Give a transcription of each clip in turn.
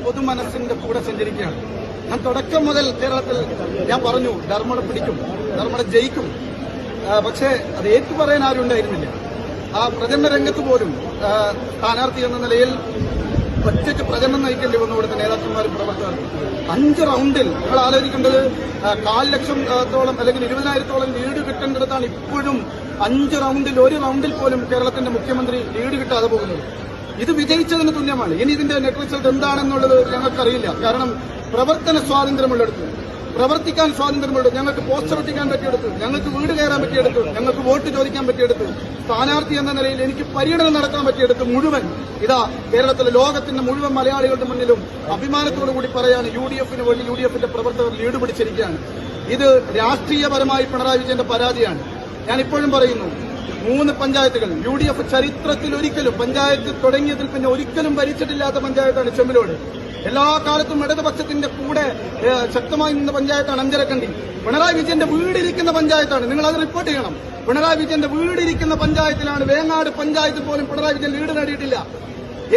പൊതുമനസ്സിന്റെ കൂടെ സഞ്ചരിക്കുകയാണ്. ഞാൻ തുടക്കം മുതൽ കേരളത്തിൽ ഞാൻ പറഞ്ഞു ധർമ്മട പിടിക്കും, ധർമ്മട ജയിക്കും. പക്ഷേ അത് ഏറ്റുപറയാൻ ആരും ഉണ്ടായിരുന്നില്ല. ആ പ്രചരണ രംഗത്ത് പോലും സ്ഥാനാർത്ഥി എന്ന നിലയിൽ ഒറ്റയ്ക്ക് പ്രചരണം നയിക്കേണ്ടി വന്നു കൊടുത്ത നേതാക്കന്മാരും പ്രവർത്തകർക്കും 5 റൗണ്ടിൽ നമ്മൾ ആലോചിക്കേണ്ടത് 1,00,000-ഓളം അല്ലെങ്കിൽ 20,000-ഓളം ലീഡ് കിട്ടേണ്ടിടത്താണ് ഇപ്പോഴും 5 റൗണ്ടിൽ 1 റൗണ്ടിൽ പോലും കേരളത്തിന്റെ മുഖ്യമന്ത്രി ലീഡ് കിട്ടാതെ പോകുന്നത്. ഇത് വിജയിച്ചതിന് തുല്യമാണ്. ഇനി ഇതിന്റെ നെറ്റ് റിസൾട്ട് എന്താണെന്നുള്ളത് ഞങ്ങൾക്കറിയില്ല. കാരണം പ്രവർത്തന സ്വാതന്ത്ര്യമുള്ളിടത്ത്, പ്രവർത്തിക്കാൻ സ്വാതന്ത്ര്യമുള്ളൂ. ഞങ്ങൾക്ക് പോസ്റ്റർ ഒട്ടിക്കാൻ പറ്റിയെടുത്തു, ഞങ്ങൾക്ക് വീട് കയറാൻ പറ്റിയെടുത്തു, ഞങ്ങൾക്ക് വോട്ട് ചോദിക്കാൻ പറ്റിയെടുത്തു, സ്ഥാനാർത്ഥി എന്ന നിലയിൽ എനിക്ക് പര്യടനം നടത്താൻ പറ്റിയെടുത്ത് മുഴുവൻ ഇതാ കേരളത്തിലെ ലോകത്തിന്റെ മുഴുവൻ മലയാളികളുടെ മുന്നിലും അഭിമാനത്തോടു കൂടി പറയാണ് UDF-ന് വേണ്ടി UDF-ന്റെ പ്രവർത്തകർ ലീഡ് പിടിച്ചിരിക്കുകയാണ്. ഇത് രാഷ്ട്രീയപരമായി പിണറായി വിജയന്റെ പരാജയമാണ്. ഞാൻ ഇപ്പോഴും പറയുന്നു, 3 പഞ്ചായത്തുകൾ UDF ചരിത്രത്തിൽ ഒരിക്കലും പഞ്ചായത്ത് തുടങ്ങിയതിൽ പിന്നെ ഒരിക്കലും ഭരിച്ചിട്ടില്ലാത്ത പഞ്ചായത്താണ് ചെമ്മിലോട്. എല്ലാ കാലത്തും ഇടതുപക്ഷത്തിന്റെ കൂടെ ശക്തമായി നിന്ന പഞ്ചായത്താണ് അഞ്ചരക്കണ്ടി. പിണറായി വിജയന്റെ വീടിരിക്കുന്ന പഞ്ചായത്താണ്. നിങ്ങൾ അത് റിപ്പോർട്ട് ചെയ്യണം. പിണറായി വിജയന്റെ വീടിരിക്കുന്ന പഞ്ചായത്തിലാണ്. വേങ്ങാട് പഞ്ചായത്തിൽ പോലും പിണറായി വിജയൻ ലീഡ് നേടിയിട്ടില്ല.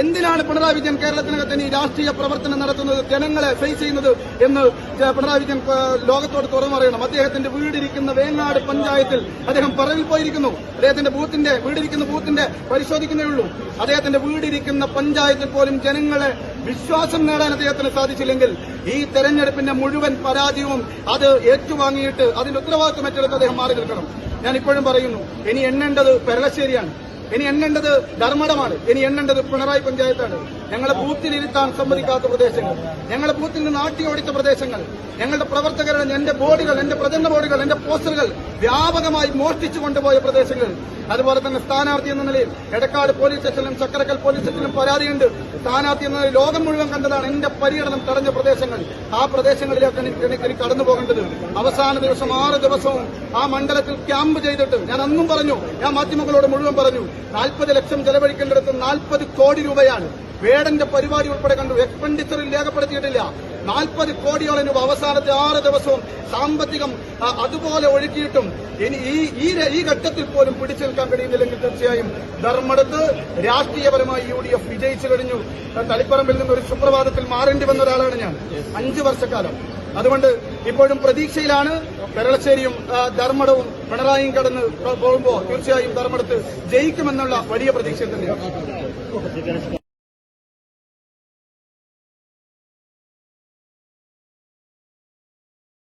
എന്തിനാണ് പിണറായി വിജയൻ കേരളത്തിനകത്ത് ഇനി രാഷ്ട്രീയ പ്രവർത്തനം നടത്തുന്നത്, ജനങ്ങളെ ഫേസ് ചെയ്യുന്നത് എന്ന് പിണറായി വിജയൻ ലോകത്തോട് തുറന്നു പറയണം. അദ്ദേഹത്തിന്റെ വീടിരിക്കുന്ന വേങ്ങാട് പഞ്ചായത്തിൽ അദ്ദേഹം പറവിൽ പോയിരിക്കുന്നു. അദ്ദേഹത്തിന്റെ വീടിരിക്കുന്ന ബൂത്തിന്റെ പരിശോധിക്കുന്നേ ഉള്ളൂ. അദ്ദേഹത്തിന്റെ വീടിരിക്കുന്ന പഞ്ചായത്തിൽ പോലും ജനങ്ങളെ വിശ്വാസം നേടാൻ അദ്ദേഹത്തിന് സാധിച്ചില്ലെങ്കിൽ ഈ തെരഞ്ഞെടുപ്പിന്റെ മുഴുവൻ പരാജയവും അത് ഏറ്റുവാങ്ങിയിട്ട് അതിന്റെ ഉത്തരവാദിത്വം ഏറ്റെടുത്ത് അദ്ദേഹം മാറി നിൽക്കണം. ഞാൻ ഇപ്പോഴും പറയുന്നു, ഇനി എണ്ണേണ്ടത് പെരളശ്ശേരിയാണ്, ഇനി എണ്ണേണ്ടത് ധർമ്മടമാണ്, ഇനി എണ്ണേണ്ടത് പിണറായി പഞ്ചായത്താണ്. ഞങ്ങളെ ബൂത്തിലിരുത്താൻ സമ്മതിക്കാത്ത പ്രദേശങ്ങൾ, ഞങ്ങളെ ബൂത്തിൽ നിന്ന് ആട്ടി ഓടിച്ച പ്രദേശങ്ങൾ, ഞങ്ങളുടെ പ്രവർത്തകരുടെ എന്റെ ബോർഡുകൾ, എന്റെ പ്രചരണ ബോർഡുകൾ, എന്റെ പോസ്റ്ററുകൾ വ്യാപകമായി മോഷ്ടിച്ചു കൊണ്ടുപോയ പ്രദേശങ്ങൾ. അതുപോലെ തന്നെ സ്ഥാനാർത്ഥി എന്ന നിലയിൽ എടക്കാട് പോലീസ് സ്റ്റേഷനിലും ചക്കരക്കൽ പോലീസ് സ്റ്റേഷനിലും പരാതിയുണ്ട്. സ്ഥാനാർത്ഥി എന്ന നിലയിൽ ലോകം മുഴുവൻ കണ്ടതാണ് എന്റെ പര്യടനം തടഞ്ഞ പ്രദേശങ്ങൾ. ആ പ്രദേശങ്ങളിലേക്ക് എനിക്ക് കടന്നു പോകേണ്ടത്. അവസാന ദിവസം 6 ദിവസവും ആ മണ്ഡലത്തിൽ ക്യാമ്പ് ചെയ്തിട്ട് ഞാൻ അന്നും പറഞ്ഞു, ഞാൻ മാധ്യമങ്ങളോട് മുഴുവൻ പറഞ്ഞു, 40 ലക്ഷം ചെലവഴിക്കേണ്ടിടത്ത് 40 കോടി രൂപയാണ്. വേടന്റെ പരിപാടി ഉൾപ്പെടെ കണ്ടു. എക്സ്പെൻഡിച്ചറിൽ രേഖപ്പെടുത്തിയിട്ടില്ല. 40 കോടിയോളം രൂപ അവസാനത്തെ 6 ദിവസവും സാമ്പത്തികം അതുപോലെ ഒഴുക്കിയിട്ടും ഇനി ഈ ഘട്ടത്തിൽ പോലും പിടിച്ചു നിൽക്കാൻ കഴിയുന്നില്ലെങ്കിൽ തീർച്ചയായും ധർമ്മടത്ത് രാഷ്ട്രീയപരമായി UDF വിജയിച്ചു കഴിഞ്ഞു. തളിപ്പറമ്പിൽ നിന്ന് ഒരു സുപ്രഭാതത്തിൽ മാറേണ്ടി വന്ന ഒരാളാണ് ഞാൻ 5 വർഷക്കാലം. അതുകൊണ്ട് ഇപ്പോഴും പ്രതീക്ഷയിലാണ്. പെരളശ്ശേരിയും ധർമ്മടവും പിണറായിയും കടന്ന് പോകുമ്പോൾ തീർച്ചയായും ധർമ്മടത്ത് ജയിക്കുമെന്നുള്ള വലിയ പ്രതീക്ഷ തന്നെയാണ്.